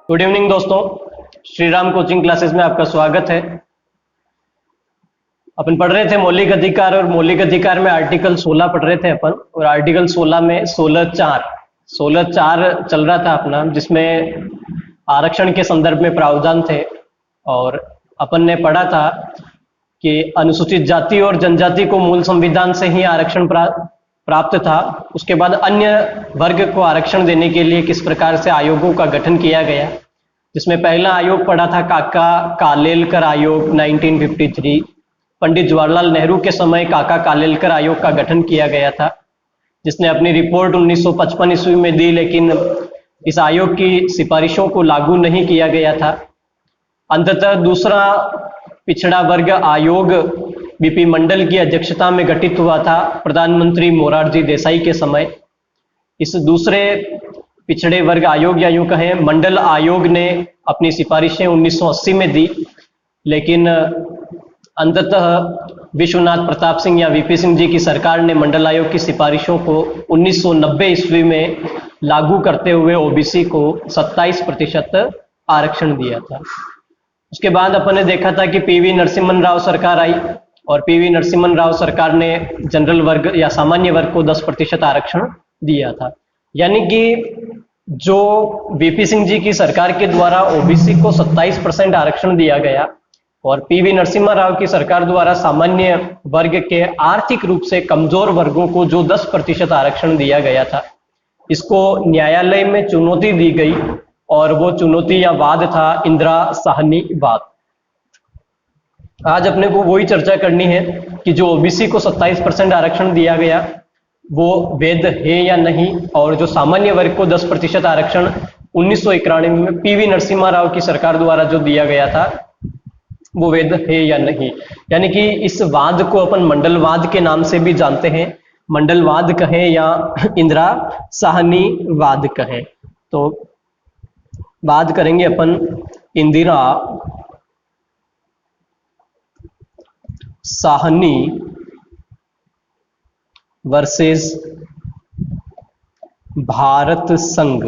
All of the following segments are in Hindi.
गुड इवनिंग दोस्तों, श्री राम कोचिंग क्लासेस में आपका स्वागत है। अपन पढ़ रहे थे मौलिक अधिकार और मौलिक अधिकार में आर्टिकल 16 पढ़ रहे थे अपन। और आर्टिकल 16 में 16(4) चल रहा था अपना, जिसमें आरक्षण के संदर्भ में प्रावधान थे। और अपन ने पढ़ा था कि अनुसूचित जाति और जनजाति को मूल संविधान से ही आरक्षण प्राप्त था। उसके बाद अन्य वर्ग को आरक्षण देने के लिए किस प्रकार से आयोगों का गठन किया गया, जिसमें पहला आयोग पढ़ा था काका कालेलकर आयोग 1953। पंडित जवाहरलाल नेहरू के समय काका कालेलकर आयोग का गठन किया गया था, जिसने अपनी रिपोर्ट 1955 ईस्वी में दी, लेकिन इस आयोग की सिफारिशों को लागू नहीं किया गया था। अंततः दूसरा पिछड़ा वर्ग आयोग बीपी मंडल की अध्यक्षता में गठित हुआ था प्रधानमंत्री मोरारजी देसाई के समय। इस दूसरे पिछड़े वर्ग आयोग या यूं कहें मंडल आयोग ने अपनी सिफारिशें 1980 में दी, लेकिन अंततः विश्वनाथ प्रताप सिंह या वीपी सिंह जी की सरकार ने मंडल आयोग की सिफारिशों को 1990 ईस्वी में लागू करते हुए ओबीसी को 27% आरक्षण दिया था। उसके बाद अपन ने देखा था कि पीवी नरसिम्हन राव सरकार आई, और पीवी नरसिम्हन राव सरकार ने जनरल वर्ग या सामान्य वर्ग को 10% आरक्षण दिया था। यानी कि जो वीपी सिंह जी की सरकार के द्वारा ओबीसी को 27% आरक्षण दिया गया, और पीवी नरसिम्हा राव की सरकार द्वारा सामान्य वर्ग के आर्थिक रूप से कमजोर वर्गों को जो 10% आरक्षण दिया गया था, इसको न्यायालय में चुनौती दी गई। और वो चुनौती या वाद था इंदिरा साहनी वाद। आज अपने को वही चर्चा करनी है कि जो ओबीसी को 27% आरक्षण दिया गया वो वैध है या नहीं, और जो सामान्य वर्ग को 10% आरक्षण 1991 में पीवी नरसिम्हा राव की सरकार द्वारा जो दिया गया था वो वैध है या नहीं। यानी कि इस वाद को अपन मंडलवाद के नाम से भी जानते हैं, मंडलवाद कहें या इंदिरा साहनी वाद कहें। तो बात करेंगे अपन इंदिरा साहनी वर्सेस भारत संघ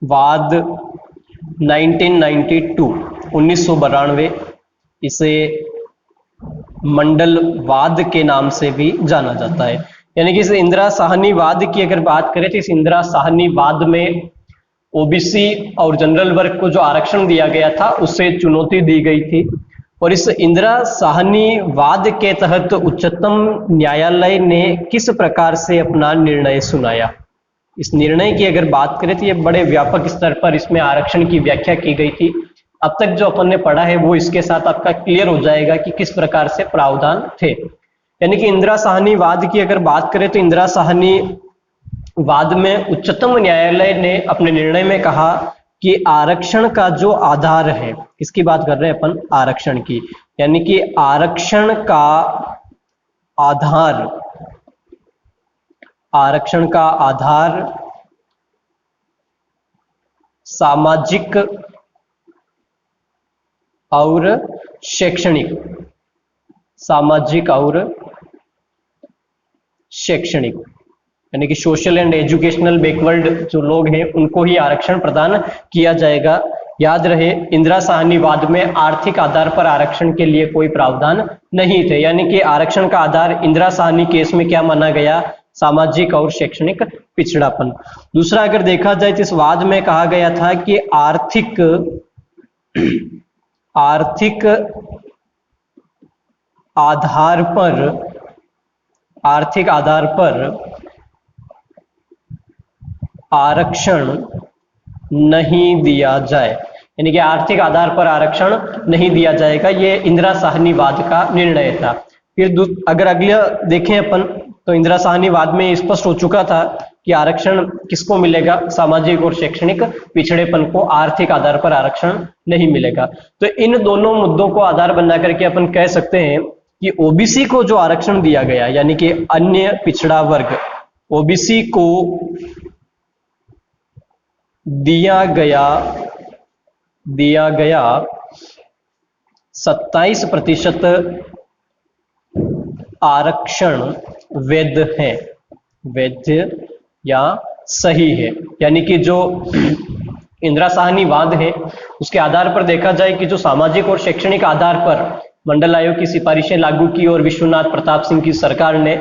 वाद 1992। इसे मंडलवाद के नाम से भी जाना जाता है। यानी कि इस इंदिरा साहनी वाद की अगर बात करें तो इस इंदिरा साहनी वाद में ओबीसी और जनरल वर्ग को जो आरक्षण दिया गया था उससे चुनौती दी गई थी। और इस इंदिरा साहनी वाद के तहत उच्चतम न्यायालय ने किस प्रकार से अपना निर्णय सुनाया, इस निर्णय की अगर बात करें तो ये बड़े व्यापक स्तर पर इसमें आरक्षण की व्याख्या की गई थी। अब तक जो अपन ने पढ़ा है वो इसके साथ आपका क्लियर हो जाएगा कि किस प्रकार से प्रावधान थे। यानी कि इंदिरा साहनी वाद की अगर बात करें तो इंदिरा साहनी वाद में उच्चतम न्यायालय ने अपने निर्णय में कहा कि आरक्षण का जो आधार है, किसकी बात कर रहे हैं अपन, आरक्षण की। यानी कि आरक्षण का आधार सामाजिक और शैक्षणिक यानी कि सोशल एंड एजुकेशनल बैकवर्ड जो लोग हैं उनको ही आरक्षण प्रदान किया जाएगा। याद रहे, इंदिरा साहनी वाद में आर्थिक आधार पर आरक्षण के लिए कोई प्रावधान नहीं थे। यानी कि आरक्षण का आधार इंदिरा साहनी केस में क्या माना गया, सामाजिक और शैक्षणिक पिछड़ापन। दूसरा अगर देखा जाए तो इस वाद में कहा गया था कि आर्थिक आधार पर आरक्षण नहीं दिया जाए। यानी कि आर्थिक आधार पर आरक्षण नहीं दिया जाएगा, ये इंदिरा साहनी वाद का निर्णय था। फिर अगर अगला देखें अपन तो इंदिरा साहनी वाद में स्पष्ट हो चुका था कि आरक्षण किसको मिलेगा, सामाजिक और शैक्षणिक पिछड़ेपन को, आर्थिक आधार पर आरक्षण नहीं मिलेगा। तो इन दोनों मुद्दों को आधार बना करके अपन कह सकते हैं कि ओबीसी को जो आरक्षण दिया गया, यानी कि अन्य पिछड़ा वर्ग, ओबीसी को दिया गया 27% आरक्षण वैध है, वैध या सही है। यानी कि जो इंदिरा साहनीवाद है उसके आधार पर देखा जाए कि जो सामाजिक और शैक्षणिक आधार पर मंडल आयोग की सिफारिशें लागू की और विश्वनाथ प्रताप सिंह की सरकार ने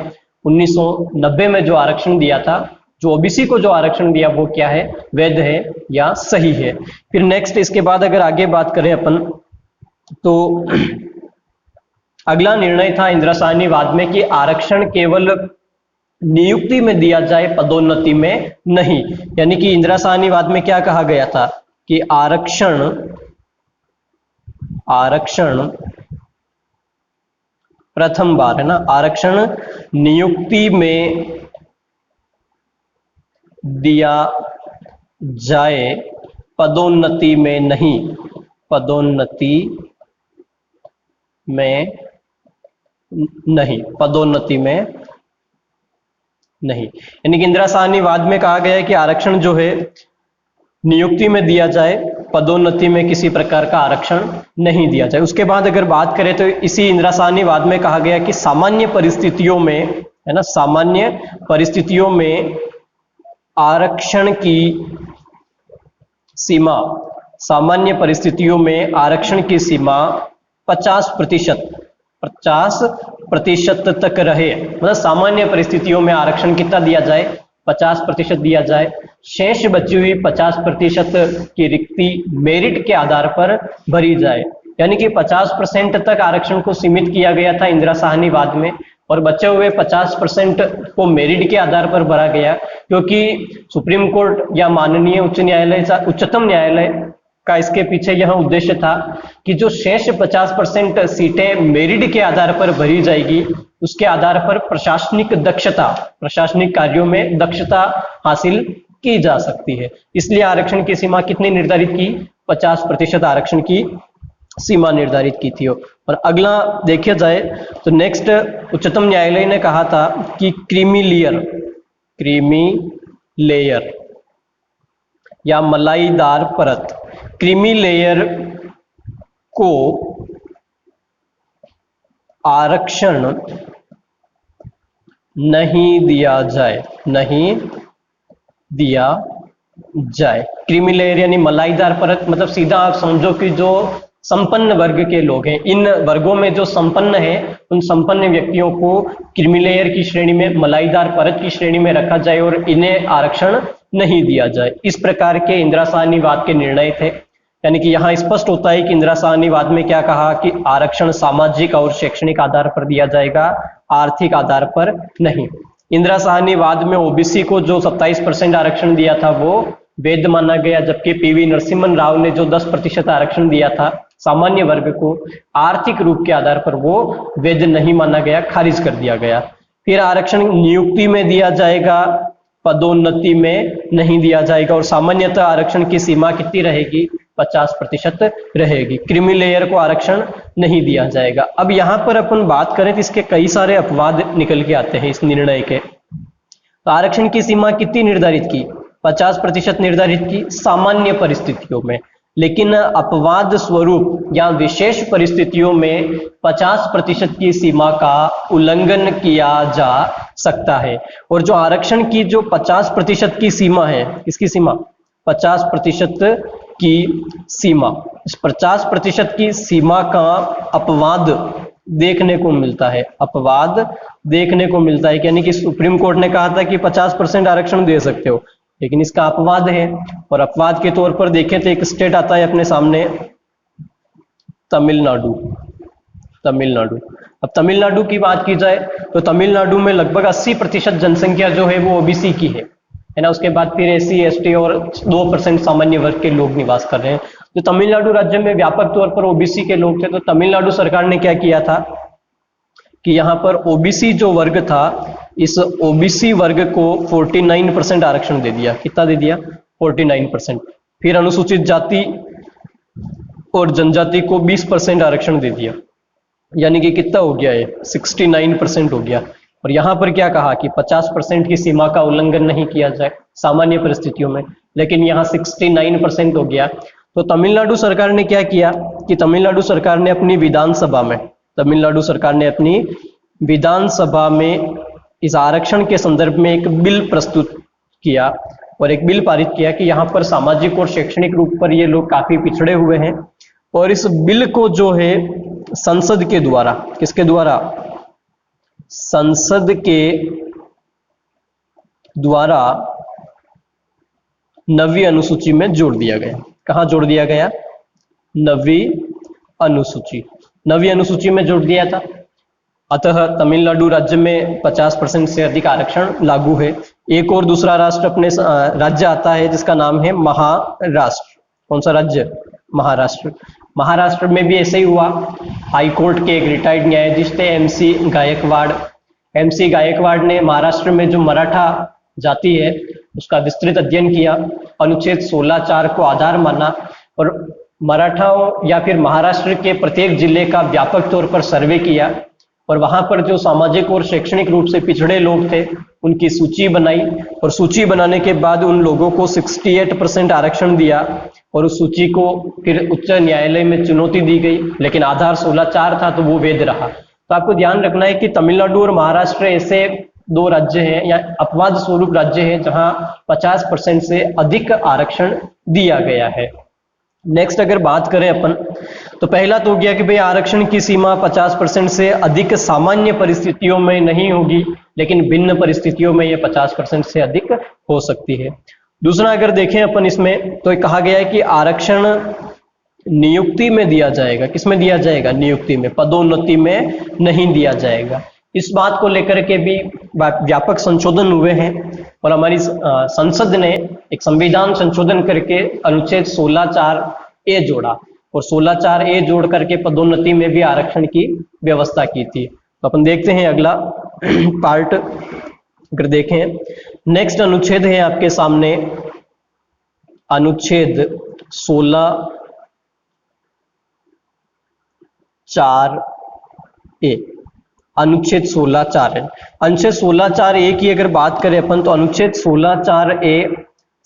1990 में जो आरक्षण दिया था, जो ओबीसी को जो आरक्षण दिया वो क्या है, वैध है या सही है। फिर नेक्स्ट इसके बाद अगर आगे बात करें अपन तो अगला निर्णय था इंदिरा साहनीवाद में कि आरक्षण केवल नियुक्ति में दिया जाए, पदोन्नति में नहीं। यानी कि इंदिरा साहनीवाद में क्या कहा गया था कि आरक्षण प्रथम बार है ना, आरक्षण नियुक्ति में दिया जाए, पदोन्नति में नहीं, पदोन्नति में नहीं, पदोन्नति में नहीं। यानी कि इंदिरा साहनीवाद में कहा गया है कि आरक्षण जो है नियुक्ति में दिया जाए, पदोन्नति में किसी प्रकार का आरक्षण नहीं दिया जाए। उसके बाद अगर बात करें तो इसी इंदिरा साहनीवाद में कहा गया कि सामान्य परिस्थितियों में, है ना, सामान्य परिस्थितियों में आरक्षण की सीमा, सामान्य परिस्थितियों में आरक्षण की सीमा 50% तक रहे। मतलब सामान्य परिस्थितियों में आरक्षण कितना दिया जाए, 50% दिया जाए। शेष बची हुई 50% की रिक्ति मेरिट के आधार पर भरी जाए। यानी कि 50% तक आरक्षण को सीमित किया गया था इंदिरा साहनीवाद में, और बचे हुए 50% को मेरिट के आधार पर भरा गया, क्योंकि सुप्रीम कोर्ट या माननीय उच्चतम न्यायालय का इसके पीछे यह उद्देश्य था कि जो शेष 50% सीटें मेरिट के आधार पर भरी जाएगी, उसके आधार पर प्रशासनिक दक्षता, प्रशासनिक कार्यों में दक्षता हासिल की जा सकती है। इसलिए आरक्षण की सीमा कितनी निर्धारित की, 50% आरक्षण की सीमा निर्धारित की थी। और अगला देखा जाए तो नेक्स्ट उच्चतम न्यायालय ने कहा था कि क्रीमी लेयर या मलाईदार परत, क्रीमी लेयर को आरक्षण नहीं दिया जाए, नहीं दिया जाए। क्रीमी लेयर यानी मलाईदार परत, मतलब सीधा आप समझो कि जो संपन्न वर्ग के लोग हैं, इन वर्गों में जो संपन्न है, उन संपन्न व्यक्तियों को क्रीमी लेयर की श्रेणी में, मलाईदार परत की श्रेणी में रखा जाए और इन्हें आरक्षण नहीं दिया जाए। इस प्रकार के इंदिरा साहनीवाद के निर्णय थे। यानी कि यहाँ स्पष्ट होता है कि इंदिरा साहनीवाद में क्या कहा कि आरक्षण सामाजिक और शैक्षणिक आधार पर दिया जाएगा, आर्थिक आधार पर नहीं। इंदिरा साहनीवाद में ओबीसी को जो 27% आरक्षण दिया था वो वैध माना गया, जबकि पीवी नरसिम्हन राव ने जो 10% आरक्षण दिया था सामान्य वर्ग को, आर्थिक रूप के आधार पर वो वैध नहीं माना गया, खारिज कर दिया गया। फिर आरक्षण नियुक्ति में दिया जाएगा, पदोन्नति में नहीं दिया जाएगा, और सामान्यतः आरक्षण की सीमा कितनी रहेगी, 50% रहेगी। क्रीमी लेयर को आरक्षण नहीं दिया जाएगा। अब यहाँ पर अपन बात करें तो इसके कई सारे अपवाद निकल के आते हैं इस निर्णय के। तो आरक्षण की सीमा कितनी निर्धारित की, 50% निर्धारित की सामान्य परिस्थितियों में, लेकिन अपवाद स्वरूप या विशेष परिस्थितियों में 50% की सीमा का उल्लंघन किया जा सकता है। और जो आरक्षण की जो 50% की सीमा है, इसकी सीमा 50% की सीमा, इस 50% की सीमा का अपवाद देखने को मिलता है, अपवाद देखने को मिलता है। यानी कि सुप्रीम कोर्ट ने कहा था कि 50% आरक्षण दे सकते हो, लेकिन इसका अपवाद है। और अपवाद के तौर पर देखें तो एक स्टेट आता है अपने सामने, तमिलनाडु। अब तमिलनाडु की बात की जाए तो तमिलनाडु में लगभग 80% जनसंख्या जो है वो ओबीसी की है ना। उसके बाद फिर एससी एसटी और 2% सामान्य वर्ग के लोग निवास कर रहे हैं। तो तमिलनाडु राज्य में व्यापक तौर पर ओबीसी के लोग थे। तो तमिलनाडु सरकार ने क्या किया था कि यहाँ पर ओबीसी जो वर्ग था, इस ओबीसी वर्ग को 49% आरक्षण दे दिया। कितना दे दिया, 49%। फिर अनुसूचित जाति और जनजाति को 20% आरक्षण दे दिया, यानी कि कितना हो गया, ये 69% हो गया। और यहाँ पर क्या कहा कि 50% की सीमा का उल्लंघन नहीं किया जाए सामान्य परिस्थितियों में, लेकिन यहाँ 69% हो गया। तो तमिलनाडु सरकार ने क्या किया कि तमिलनाडु सरकार ने अपनी विधानसभा में इस आरक्षण के संदर्भ में एक बिल प्रस्तुत किया और एक बिल पारित किया कि यहाँ पर सामाजिक और शैक्षणिक रूप पर ये लोग काफी पिछड़े हुए हैं। और इस बिल को जो है संसद के द्वारा, किसके द्वारा, संसद के द्वारा नवी अनुसूची में जोड़ दिया गया। कहाँ जोड़ दिया गया? नवी अनुसूची, नवी अनुसूची में जोड़ दिया था। अतः तमिलनाडु राज्य में 50% से अधिक आरक्षण लागू है। एक और दूसरा राष्ट्र अपने राज्य आता है जिसका नाम है महाराष्ट्र। कौन सा राज्य? महाराष्ट्र। महाराष्ट्र में भी ऐसे ही हुआ। हाई कोर्ट के एक रिटायर्ड न्यायाधीश थे MC गायकवाड़। MC गायकवाड़ ने महाराष्ट्र में जो मराठा जाति है उसका विस्तृत अध्ययन किया, अनुच्छेद 16(4) को आधार माना और मराठाओं या फिर महाराष्ट्र के प्रत्येक जिले का व्यापक तौर पर सर्वे किया और वहां पर जो सामाजिक और शैक्षणिक रूप से पिछड़े लोग थे उनकी सूची बनाई और सूची बनाने के बाद उन लोगों को 68% आरक्षण दिया और उस सूची को फिर उच्च न्यायालय में चुनौती दी गई, लेकिन आधार 16(4) था तो वो वैध रहा। तो आपको ध्यान रखना है कि तमिलनाडु और महाराष्ट्र ऐसे दो राज्य हैं या अपवाद स्वरूप राज्य हैं जहां 50% से अधिक आरक्षण दिया गया है। नेक्स्ट अगर बात करें अपन, तो पहला तो हो गया कि भाई आरक्षण की सीमा 50% से अधिक सामान्य परिस्थितियों में नहीं होगी, लेकिन भिन्न परिस्थितियों में यह 50% से अधिक हो सकती है। दूसरा अगर देखें अपन इसमें तो कहा गया है कि आरक्षण नियुक्ति में दिया जाएगा। किसमें दिया जाएगा? नियुक्ति में, पदोन्नति में नहीं दिया जाएगा। इस बात को लेकर के भी व्यापक संशोधन हुए हैं और हमारी संसद ने एक संविधान संशोधन करके अनुच्छेद 16(4) जोड़ा और 16(4) जोड़ करके पदोन्नति में भी आरक्षण की व्यवस्था की थी। तो अपन देखते हैं अगला पार्ट अगर देखें, नेक्स्ट अनुच्छेद है आपके सामने अनुच्छेद 16(4)(a). अनुच्छेद 16(4) है। अनुच्छेद 16(4)(a) की अगर बात करें अपन तो अनुच्छेद 16(4)(a)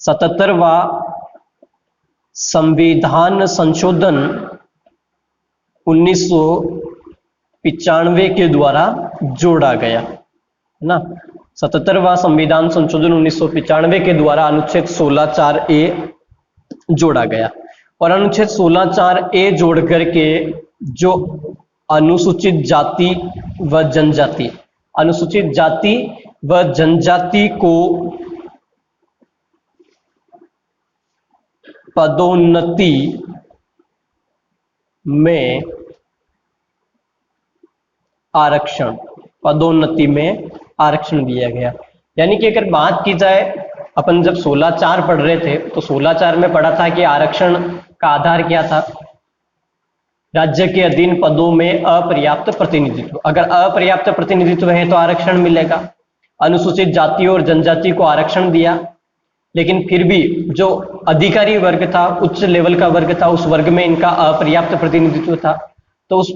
77वां संविधान संशोधन 1995 के द्वारा जोड़ा गया है ना। 77वां संविधान संशोधन 1995 के द्वारा अनुच्छेद 16(4)(a) जोड़ा गया और अनुच्छेद 16(4)(a) जोड़ करके जो अनुसूचित जाति व जनजाति, अनुसूचित जाति व जनजाति को पदोन्नति में आरक्षण, पदोन्नति में आरक्षण दिया गया। यानी कि अगर बात की जाए, अपन जब 16(4) पढ़ रहे थे तो 16(4) में पढ़ा था कि आरक्षण का आधार क्या था? राज्य के अधीन पदों में अपर्याप्त प्रतिनिधित्व। अगर अपर्याप्त प्रतिनिधित्व है तो आरक्षण मिलेगा। अनुसूचित जाति और जनजाति को आरक्षण दिया, लेकिन फिर भी जो अधिकारी वर्ग था, उच्च लेवल का वर्ग था, उस वर्ग में इनका अपर्याप्त प्रतिनिधित्व था। तो उस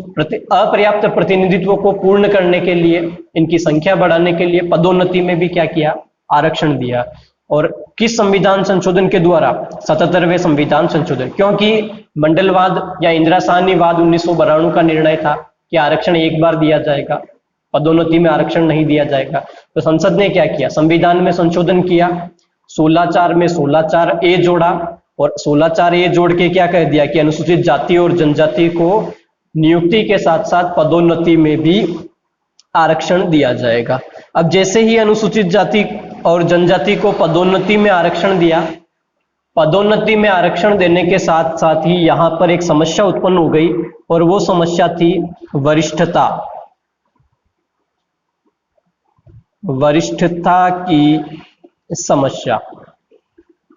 अपर्याप्त प्रतिनिधित्व को पूर्ण करने के लिए, इनकी संख्या बढ़ाने के लिए पदोन्नति में भी क्या किया? आरक्षण दिया। और किस संविधान संशोधन के द्वारा? 77वें संविधान संशोधन। क्योंकि मंडलवाद या इंदिरासानीवाद 1992 का निर्णय था कि आरक्षण एक बार दिया जाएगा, पदोन्नति में आरक्षण नहीं दिया जाएगा। तो संसद ने क्या किया? संविधान में संशोधन किया, 16(4) में 16(4)(a) जोड़ा और 16(4)(a) जोड़ के क्या कह दिया कि अनुसूचित जाति और जनजाति को नियुक्ति के साथ साथ पदोन्नति में भी आरक्षण दिया जाएगा। अब जैसे ही अनुसूचित जाति और जनजाति को पदोन्नति में आरक्षण दिया, पदोन्नति में आरक्षण देने के साथ साथ ही यहां पर एक समस्या उत्पन्न हो गई और वो समस्या थी वरिष्ठता, वरिष्ठता की समस्या,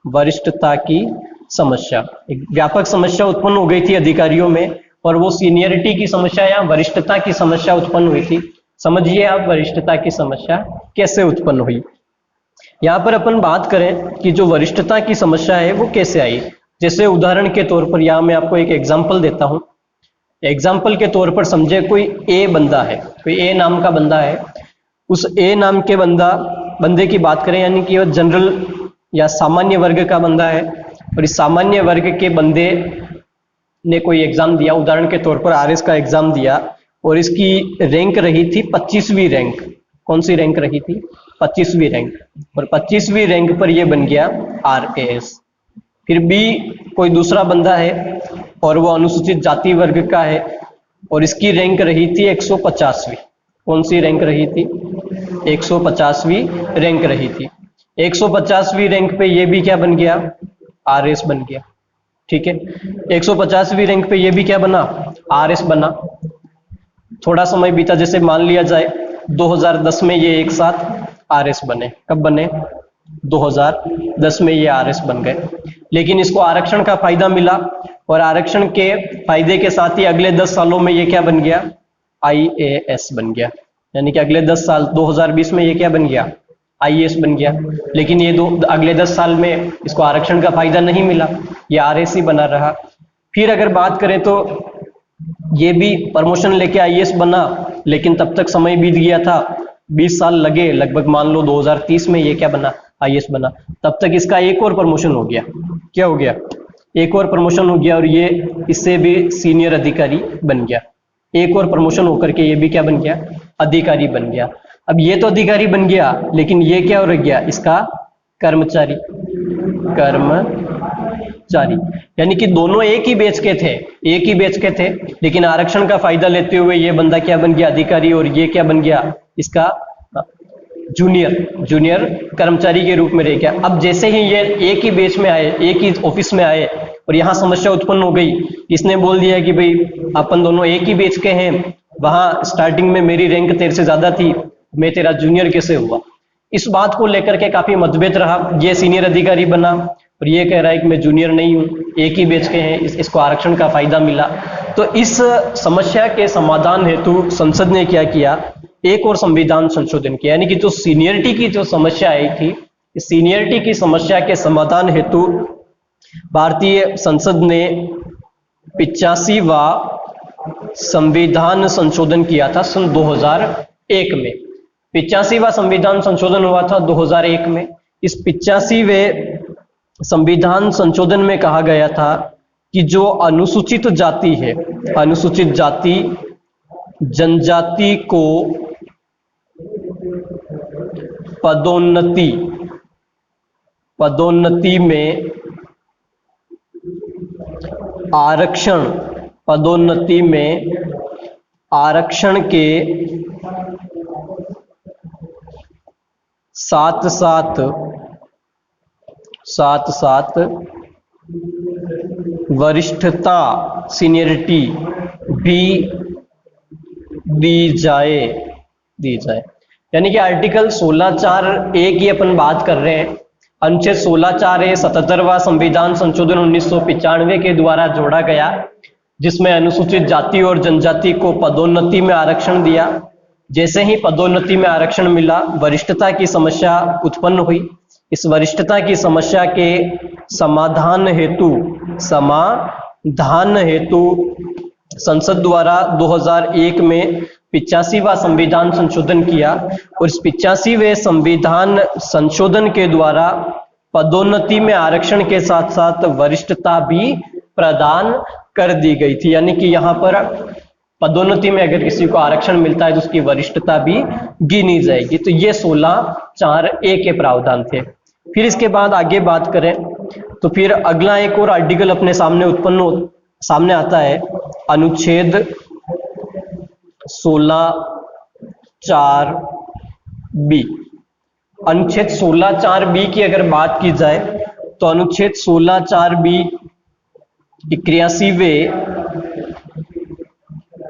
वरिष्ठता की समस्या। एक व्यापक समस्या उत्पन्न हो गई थी अधिकारियों में और वो सीनियरिटी की समस्या या वरिष्ठता की समस्या उत्पन्न हुई थी। समझिए आप वरिष्ठता की समस्या कैसे उत्पन्न हुई। यहाँ पर अपन बात करें कि जो वरिष्ठता की समस्या है वो कैसे आई। जैसे उदाहरण के तौर पर यहाँ मैं आपको एक एग्जाम्पल देता हूँ। एग्जाम्पल के तौर पर समझे कोई ए बंदा है, कोई ए नाम का बंदा है। उस ए नाम के बंदे की बात करें, यानी कि वह जनरल या सामान्य वर्ग का बंदा है और इस सामान्य वर्ग के बंदे ने कोई एग्जाम दिया, उदाहरण के तौर पर RS का एग्जाम दिया और इसकी रैंक रही थी 25वीं रैंक। कौन सी रैंक रही थी? 25वीं रैंक, और 25वीं रैंक पर ये बन गया RAS। फिर B कोई दूसरा बंदा है और वो अनुसूचित जाति वर्ग का है और इसकी रैंक रही थी 150वीं। कौन सी रैंक रही थी? 150वीं रैंक रही थी। 150वीं रैंक पे ये भी क्या बन गया? RS बन गया। ठीक है, 150वीं रैंक पे ये भी क्या बना? RS बना। थोड़ा समय बीता, जैसे मान लिया जाए 2010 में ये एक साथ RS बने। कब बने? 2010 में ये RS बन गए। लेकिन इसको आरक्षण का फायदा मिला और आरक्षण के फायदे के साथ ही अगले 10 सालों में ये क्या बन गया? IAS बन गया। यानी कि अगले 10 साल 2020 में ये क्या बन गया? IAS बन गया। लेकिन ये अगले 10 साल में इसको आरक्षण का फायदा नहीं मिला, ये RS ही बना रहा। फिर अगर बात करें तो ये भी प्रमोशन लेके IAS बना, लेकिन तब तक समय बीत गया था, 20 साल लगे लगभग। मान लो 2030 में ये क्या बना? IAS बना। तब तक इसका एक और प्रमोशन हो गया। क्या हो गया? एक और प्रमोशन हो गया और ये इससे भी सीनियर अधिकारी बन गया। एक और प्रमोशन होकर के ये भी क्या बन गया? अधिकारी बन गया। अब ये तो अधिकारी बन गया, लेकिन ये क्या हो गया? इसका कर्मचारी। कर्मचारी यानी कि दोनों एक ही बैच के थे, एक ही बैच के थे, लेकिन आरक्षण का फायदा लेते हुए ये बंदा क्या बन गया? अधिकारी। और ये क्या बन गया? इसका जूनियर कर्मचारी के रूप में रह गया। अब जैसे ही ये एक ही बैच में आए, एक ही ऑफिस में आए और यहाँ समस्या उत्पन्न हो गई, इसने बोल दिया कि भाई अपन दोनों एक ही बैच के हैं, वहां स्टार्टिंग में मेरी रैंक तेरे से ज्यादा थी, मैं तेरा जूनियर कैसे हुआ? इस बात को लेकर के काफी मतभेद रहा। ये सीनियर अधिकारी बना और ये कह रहा है कि मैं जूनियर नहीं हूं, एक ही बैच के हैं, इसको आरक्षण का फायदा मिला। तो इस समस्या के समाधान हेतु संसद ने क्या किया? एक और संविधान संशोधन किया। यानी कि जो सीनियरिटी की जो समस्या आई थी, इस सीनियरिटी की समस्या के समाधान हेतु भारतीय संसद ने 85वां संविधान संशोधन किया था सन 2001 में। 85वां संविधान संशोधन हुआ था 2001 में। इस 85वें संविधान संशोधन में कहा गया था कि जो अनुसूचित जाति है, अनुसूचित जाति जनजाति को पदोन्नति में आरक्षण, पदोन्नति में आरक्षण के साथ साथ वरिष्ठता, सीनियरिटी भी दी जाए। यानी कि आर्टिकल 16(4)(a) की अपन बात कर रहे हैं। अनुच्छेद 16(4)(a) 77वां संविधान संशोधन 1995 के द्वारा जोड़ा गया, जिसमें अनुसूचित जाति और जनजाति को पदोन्नति में आरक्षण दिया। जैसे ही पदोन्नति में आरक्षण मिला, वरिष्ठता की समस्या उत्पन्न हुई। इस वरिष्ठता की समस्या के समाधान हेतु संसद द्वारा 2001 में 85वां संविधान संशोधन किया और इस 85वें संविधान संशोधन के द्वारा पदोन्नति में आरक्षण के साथ साथ वरिष्ठता भी प्रदान कर दी गई थी। यानी कि यहाँ पर पदोन्नति में अगर किसी को आरक्षण मिलता है तो उसकी वरिष्ठता भी गिनी जाएगी। तो ये 16(4)(a) के प्रावधान थे। फिर इसके बाद आगे बात करें तो फिर अगला एक और आर्टिकल अपने सामने आता है, अनुच्छेद 16(4)(b). अनुच्छेद 16(4)(b) की अगर बात की जाए तो अनुच्छेद 16(4)(b) 81वें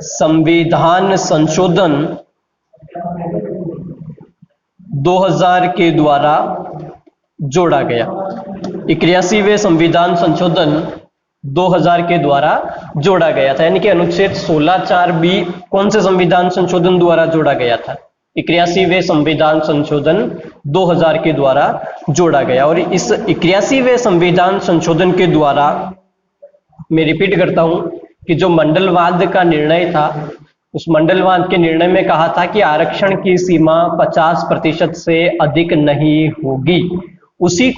संविधान संशोधन 2000 के द्वारा जोड़ा गया। 81वें संविधान संशोधन 2000 के द्वारा जोड़ा गया था। यानी कि अनुच्छेद 16(4)(b) कौन से संविधान संशोधन द्वारा जोड़ा गया था? 81वें संविधान संशोधन 2000 के द्वारा जोड़ा गया। और इस 81वें संविधान संशोधन के द्वारा, मैं रिपीट करता हूं, कि जो मंडलवाद का निर्णय था, उस मंडलवाद के निर्णय में कहा था कि आरक्षण की सीमा 50% से अधिक नहीं होगी। उसी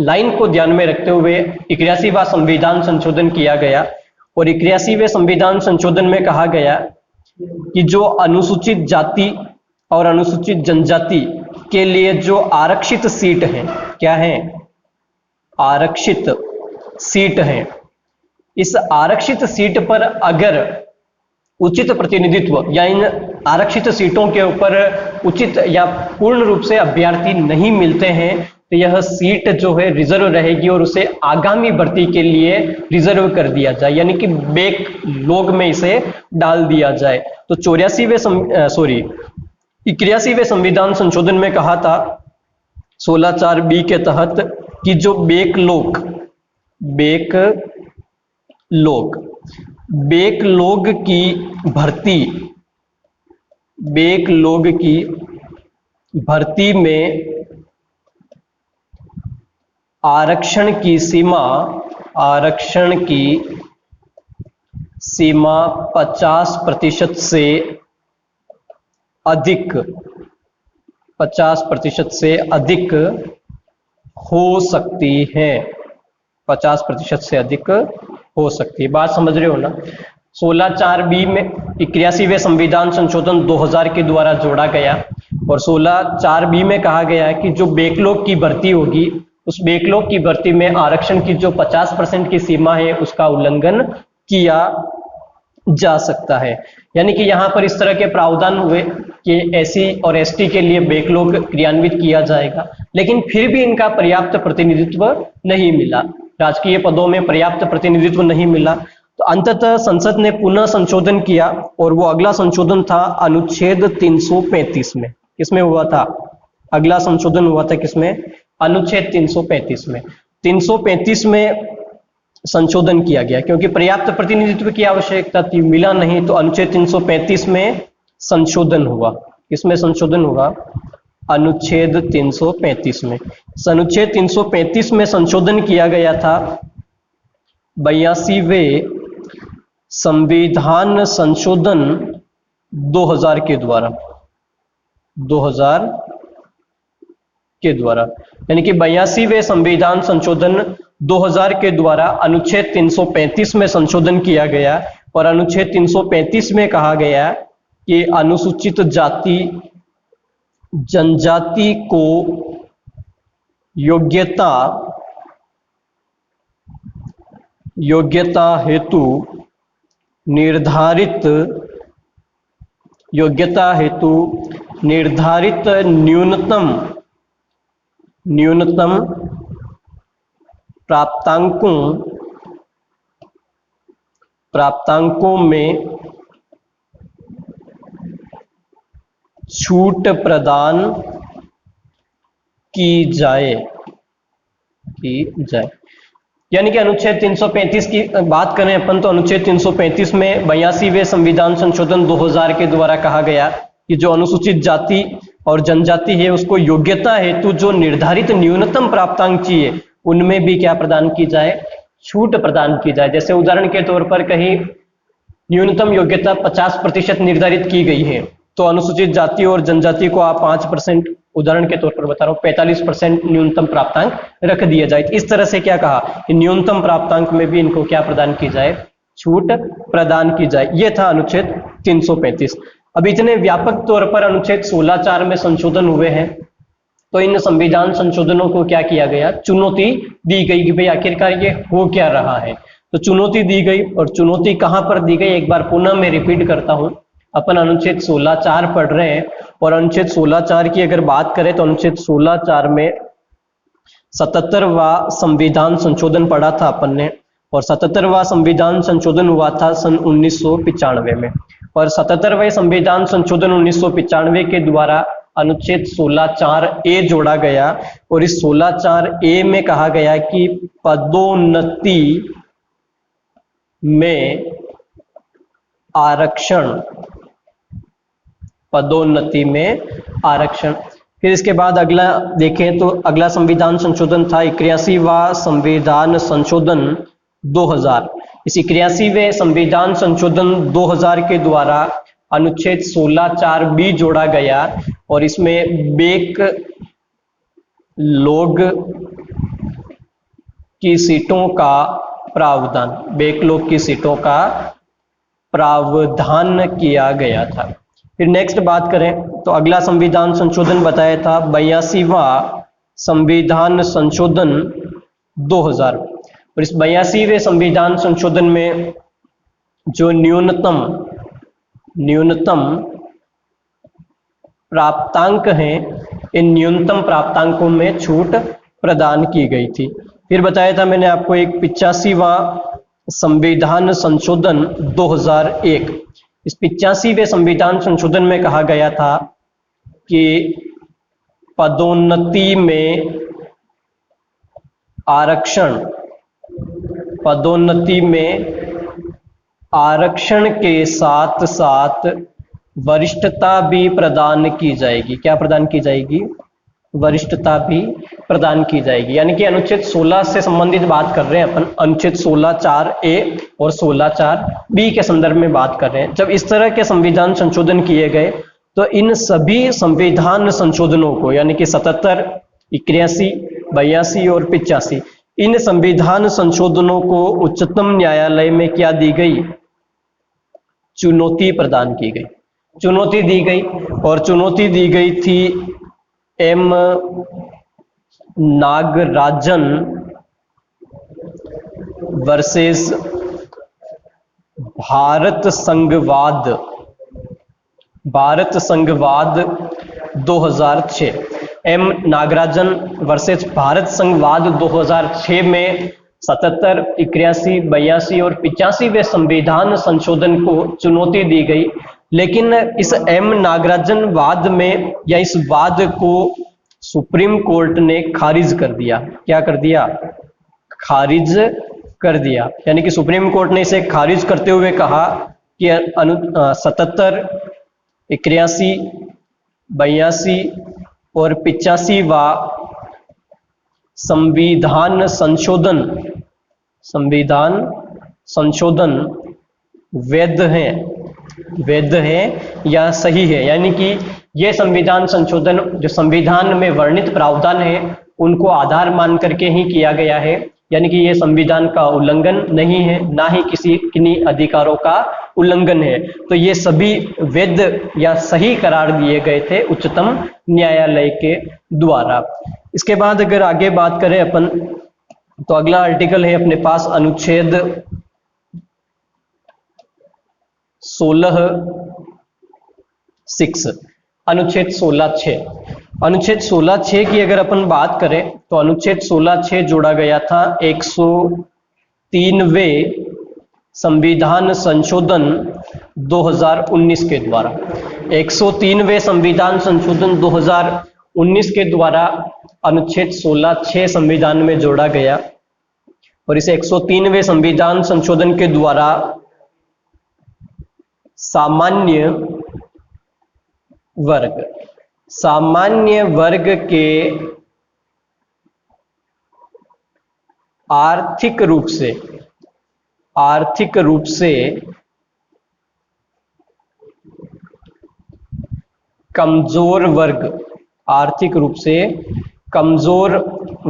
लाइन को ध्यान में रखते हुए 81वां संविधान संशोधन किया गया। और 81वें संविधान संशोधन में कहा गया कि जो अनुसूचित जाति और अनुसूचित जनजाति के लिए जो आरक्षित सीट है, क्या है, आरक्षित सीट है, इस आरक्षित सीट पर अगर उचित प्रतिनिधित्व या इन आरक्षित सीटों के ऊपर उचित या पूर्ण रूप से अभ्यर्थी नहीं मिलते हैं तो यह सीट जो है रिजर्व रहेगी और उसे आगामी भर्ती के लिए रिजर्व कर दिया जाए, यानी कि बैकलॉग में इसे डाल दिया जाए। तो 81वें संविधान संशोधन में कहा था 16(4)(b) के तहत कि जो बैकलॉग की भर्ती में आरक्षण की सीमा 50% से अधिक हो सकती है, 50% से अधिक हो सकती है। बात समझ रहे हो ना। 16(4)(b) में 81वें संविधान संशोधन 2000 के द्वारा जोड़ा गया और 16(4)(b) में कहा गया है कि जो बैकलॉग की भर्ती होगी उस बैकलॉग की भर्ती में आरक्षण की जो 50% की सीमा है उसका उल्लंघन किया जा सकता है। यानी कि यहां पर इस तरह के प्रावधान हुए कि एससी और एसटी के लिए बैकलॉग क्रियान्वित किया जाएगा, लेकिन फिर भी इनका पर्याप्त प्रतिनिधित्व नहीं मिला, राजकीय पदों में पर्याप्त प्रतिनिधित्व नहीं मिला। तो अंततः संसद ने पुनः संशोधन किया और वो अगला संशोधन था अनुच्छेद 335 में। किसमें हुआ था? अगला संशोधन हुआ था किसमें? अनुच्छेद 335 में। 335 में संशोधन किया गया क्योंकि पर्याप्त प्रतिनिधित्व की आवश्यकता थी, मिला नहीं, तो अनुच्छेद 335 में संशोधन हुआ। किसमें संशोधन हुआ? अनुच्छेद 335 में। अनुच्छेद 335 में संशोधन किया गया था 82वें संविधान संशोधन 2000 के द्वारा, 2000 के द्वारा, यानी कि 82वें संविधान संशोधन 2000 के द्वारा अनुच्छेद 335 में संशोधन किया गया और अनुच्छेद 335 में कहा गया कि अनुसूचित जाति जनजाति को योग्यता हेतु निर्धारित न्यूनतम प्राप्तांकों में छूट प्रदान की जाए। यानी कि अनुच्छेद 335 की बात करें अपन तो अनुच्छेद 335 में 82वें संविधान संशोधन 2000 के द्वारा कहा गया कि जो अनुसूचित जाति और जनजाति है उसको योग्यता हेतु जो निर्धारित न्यूनतम प्राप्तांक चाहिए उनमें भी क्या प्रदान की जाए? छूट प्रदान की जाए। जैसे उदाहरण के तौर पर कहीं न्यूनतम योग्यता 50% निर्धारित की गई है तो अनुसूचित जाति और जनजाति को आप 5%, उदाहरण के तौर पर बता रहा हूं, 45% न्यूनतम प्राप्तांक रख दिया जाए। इस तरह से क्या कहा कि न्यूनतम प्राप्तांक में भी इनको क्या प्रदान की जाए? छूट प्रदान की जाए। यह था अनुच्छेद 335। अब इतने व्यापक तौर पर अनुच्छेद 16(4) में संशोधन हुए हैं तो इन संविधान संशोधनों को क्या किया गया? चुनौती दी गई कि भाई आखिरकार ये हो क्या रहा है। तो चुनौती दी गई और चुनौती कहां पर दी गई? एक बार पुनः मैं रिपीट करता हूं, अपन अनुच्छेद 16(4) पढ़ रहे हैं और अनुच्छेद 16(4) की अगर बात करें तो अनुच्छेद 16(4) में 77वां संविधान संशोधन पढ़ा था अपन ने और 77वां संविधान संशोधन हुआ था सन 1995 में और 77वें संविधान संशोधन 1995 के द्वारा अनुच्छेद 16(4)(a) जोड़ा गया और इस 16(4)(a) में कहा गया कि पदोन्नति में आरक्षण। फिर इसके बाद अगला देखें तो अगला संविधान संशोधन था 81वां संविधान संशोधन 2000। इस 81वें संविधान संशोधन 2000 के द्वारा अनुच्छेद 16(4)(b) जोड़ा गया और इसमें बैकलॉग की सीटों का प्रावधान किया गया था। फिर नेक्स्ट बात करें तो अगला संविधान संशोधन बताया था 82वां संविधान संशोधन 2000। और इस 82वें संविधान संशोधन में जो न्यूनतम प्राप्तांक हैं, इन न्यूनतम प्राप्तांकों में छूट प्रदान की गई थी। फिर बताया था मैंने आपको एक 85वां संविधान संशोधन 2001। इस 85वें संविधान संशोधन में कहा गया था कि पदोन्नति में आरक्षण के साथ साथ वरिष्ठता भी प्रदान की जाएगी। क्या प्रदान की जाएगी? वरिष्ठता भी प्रदान की जाएगी। यानी कि अनुच्छेद 16 से संबंधित बात कर रहे हैं अपन, अनुच्छेद 16(4)A और 16(4)B के संदर्भ में बात कर रहे हैं। जब इस तरह के संविधान संशोधन किए गए तो इन सभी संविधान संशोधनों को, यानी कि 77, 81, 82 और 85, इन संविधान संशोधनों को उच्चतम न्यायालय में क्या दी गई? चुनौती प्रदान की गई, चुनौती दी गई। और चुनौती दी गई थी एम नागराजन वर्सेस भारत संघवाद 2006। एम नागराजन वर्सेस भारत संघवाद 2006 में 77, 81, 82 और 85वें संविधान संशोधन को चुनौती दी गई। लेकिन इस एम नागराजन वाद में, या इस वाद को सुप्रीम कोर्ट ने खारिज कर दिया। क्या कर दिया? खारिज कर दिया। यानी कि सुप्रीम कोर्ट ने इसे खारिज करते हुए कहा कि 77, 81, 82 और 85वां संविधान संशोधन वैध है या सही है। यानी कि यह संविधान संशोधन जो संविधान में वर्णित प्रावधान है उनको आधार मान करके ही किया गया है। यानी कि यह संविधान का उल्लंघन नहीं है, ना ही किन्हीं अधिकारों का उल्लंघन है। तो ये सभी वैध या सही करार दिए गए थे उच्चतम न्यायालय के द्वारा। इसके बाद अगर आगे बात करें अपन, तो अगला आर्टिकल है अपने पास अनुच्छेद 16(6). अनुच्छेद 16(6). अनुच्छेद 16(6) की अगर अपन बात करें तो अनुच्छेद 16(6) जोड़ा गया था 103वें संविधान संशोधन 2019 के द्वारा। 103वें संविधान संशोधन 2019 के द्वारा अनुच्छेद 16(6) संविधान में जोड़ा गया। और इस 103वें संविधान संशोधन के द्वारा सामान्य वर्ग के आर्थिक रूप से कमजोर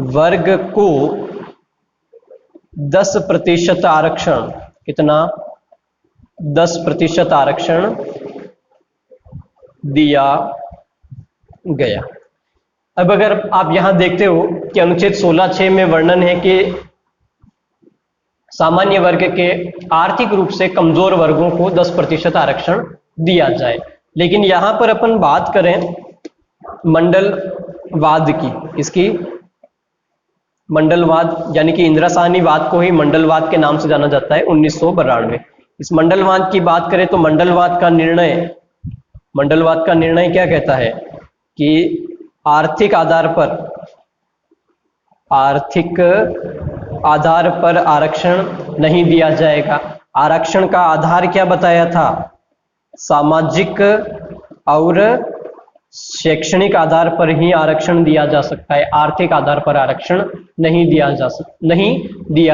वर्ग को 10% आरक्षण, कितना? 10% आरक्षण दिया गया। अब अगर आप यहां देखते हो कि अनुच्छेद 16(6) में वर्णन है कि सामान्य वर्ग के आर्थिक रूप से कमजोर वर्गों को 10% आरक्षण दिया जाए। लेकिन यहां पर अपन बात करें मंडलवाद की, इसकी मंडलवाद यानी कि इंदिरा साहनीवाद को ही मंडलवाद के नाम से जाना जाता है 1992। इस मंडलवाद की बात करें तो मंडलवाद का निर्णय क्या कहता है कि आर्थिक आधार पर आरक्षण नहीं दिया जाएगा। आरक्षण का आधार क्या बताया था? सामाजिक और शैक्षणिक आधार पर ही आरक्षण दिया जा सकता है, आर्थिक आधार पर आरक्षण नहीं दिया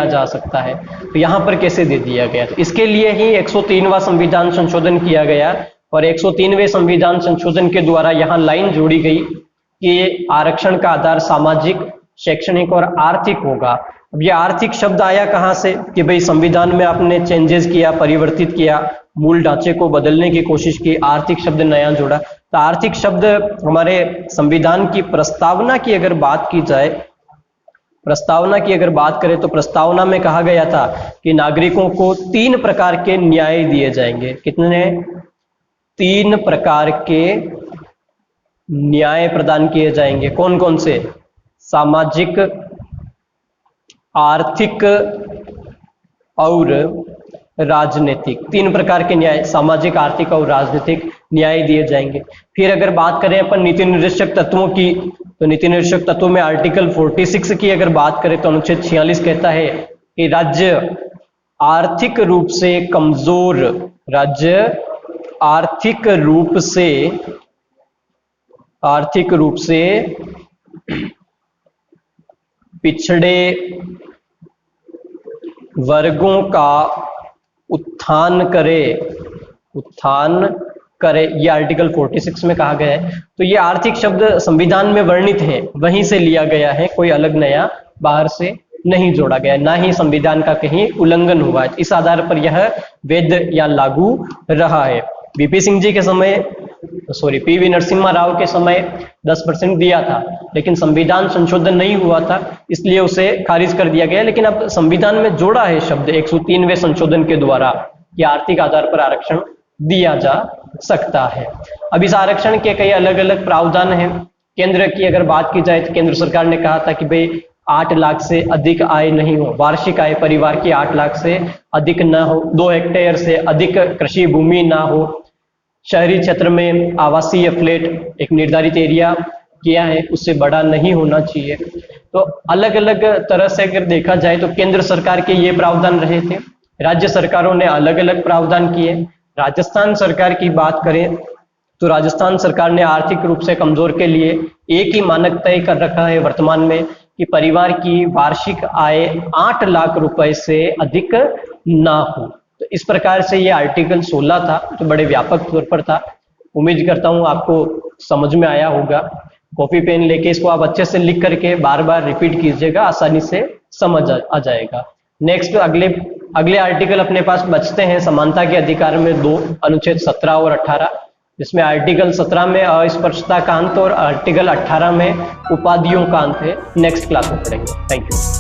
जा सकता है। तो यहां पर कैसे दे दिया गया? तो इसके लिए ही 103वां संविधान संशोधन किया गया। और 103वें संविधान संशोधन के द्वारा यहां लाइन जोड़ी गई कि आरक्षण का आधार सामाजिक, शैक्षणिक और आर्थिक होगा। अब ये आर्थिक शब्द आया कहाँ से कि भाई संविधान में आपने चेंजेस किया, परिवर्तित किया, मूल ढांचे को बदलने की कोशिश की, आर्थिक शब्द नया जोड़ा। तो आर्थिक शब्द हमारे संविधान की प्रस्तावना की अगर बात की जाए, प्रस्तावना की अगर बात करें तो प्रस्तावना में कहा गया था कि नागरिकों को 3 प्रकार के न्याय दिए जाएंगे। कितने? 3 प्रकार के न्याय प्रदान किए जाएंगे। कौन कौन से? सामाजिक, आर्थिक और राजनीतिक। 3 प्रकार के न्याय, सामाजिक, आर्थिक और राजनीतिक न्याय दिए जाएंगे। फिर अगर बात करें अपन नीति निर्देशक तत्वों की, तो नीति निर्देशक तत्वों में आर्टिकल 46 की अगर बात करें तो अनुच्छेद 46 कहता है कि राज्य आर्थिक रूप से कमजोर, राज्य आर्थिक रूप से पिछड़े वर्गों का उत्थान करे, ये आर्टिकल 46 में कहा गया है। तो ये आर्थिक शब्द संविधान में वर्णित है, वहीं से लिया गया है, कोई अलग नया बाहर से नहीं जोड़ा गया, ना ही संविधान का कहीं उल्लंघन हुआ है। इस आधार पर यह वैध या लागू रहा है। वीपी सिंह जी के समय, पीवी नरसिम्हा राव के समय 10% दिया था, लेकिन संविधान संशोधन नहीं हुआ था, इसलिए उसे खारिज कर दिया गया। लेकिन अब संविधान में जोड़ा है शब्द 103वें संशोधन के द्वारा कि आर्थिक आधार पर आरक्षण दिया जा सकता है। अब इस आरक्षण के कई अलग अलग प्रावधान हैं। केंद्र की अगर बात की जाए तो केंद्र सरकार ने कहा था कि भाई 8 लाख से अधिक आय नहीं हो, वार्षिक आय परिवार की 8 लाख से अधिक ना हो, 2 हेक्टेयर से अधिक कृषि भूमि ना हो, शहरी क्षेत्र में आवासीय फ्लैट एक निर्धारित एरिया किया है, उससे बड़ा नहीं होना चाहिए। तो अलग अलग तरह से अगर देखा जाए तो केंद्र सरकार के ये प्रावधान रहे थे, राज्य सरकारों ने अलग अलग प्रावधान किए। राजस्थान सरकार की बात करें तो राजस्थान सरकार ने आर्थिक रूप से कमजोर के लिए एक ही मानक तय कर रखा है वर्तमान में कि परिवार की वार्षिक आय 8 लाख रुपए से अधिक ना हो। तो इस प्रकार से ये आर्टिकल 16 था, जो बड़े व्यापक तौर पर था। उम्मीद करता हूं आपको समझ में आया होगा। कॉपी पेन लेके इसको आप अच्छे से लिख करके बार बार रिपीट कीजिएगा, आसानी से समझ आ जाएगा। नेक्स्ट अगले आर्टिकल अपने पास बचते हैं समानता के अधिकार में 2, अनुच्छेद 17 और 18, जिसमें आर्टिकल 17 में अस्पृश्यता का अंत और आर्टिकल 18 में उपाधियों का अंत है। नेक्स्ट क्लास में पढ़ेंगे। Thank you.